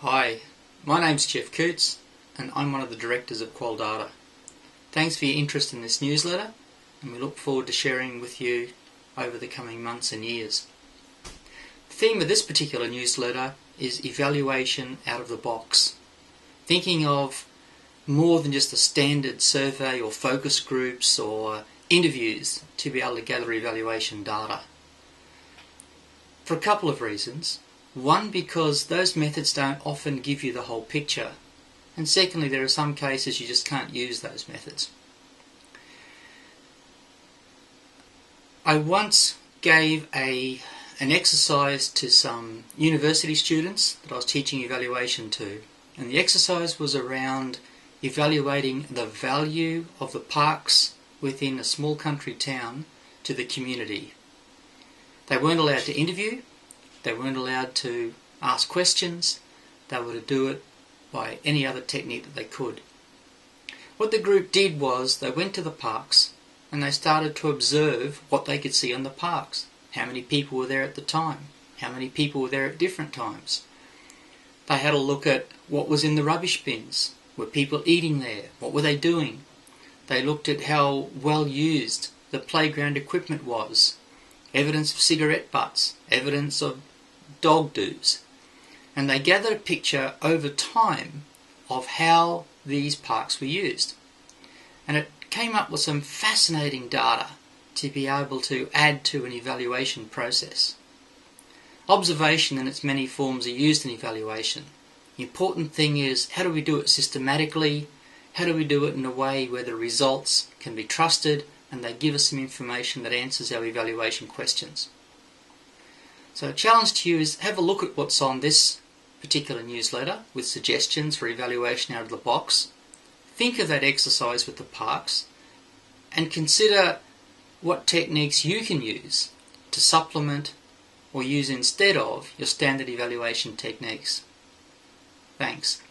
Hi, my name's Jeff Coutts and I'm one of the directors of QualDATA. Thanks for your interest in this newsletter and we look forward to sharing with you over the coming months and years. The theme of this particular newsletter is evaluation out of the box. Thinking of more than just a standard survey or focus groups or interviews to be able to gather evaluation data. For a couple of reasons. One, because those methods don't often give you the whole picture, and secondly, there are some cases you just can't use those methods. I once gave an exercise to some university students that I was teaching evaluation to, and the exercise was around evaluating the value of the parks within a small country town to the community. They weren't allowed to interview. They weren't allowed to ask questions. They were to do it by any other technique that they could. What the group did was they went to the parks and they started to observe what they could see on the parks. How many people were there at the time? How many people were there at different times? They had a look at what was in the rubbish bins. Were people eating there? What were they doing? They looked at how well used the playground equipment was. Evidence of cigarette butts, evidence of dog doos, and they gathered a picture over time of how these parks were used. And it came up with some fascinating data to be able to add to an evaluation process. Observation in its many forms are used in evaluation. The important thing is, how do we do it systematically? How do we do it in a way where the results can be trusted and they give us some information that answers our evaluation questions? So a challenge to you is have a look at what's on this particular newsletter with suggestions for evaluation out of the box. Think of that exercise with the parks and consider what techniques you can use to supplement or use instead of your standard evaluation techniques. Thanks.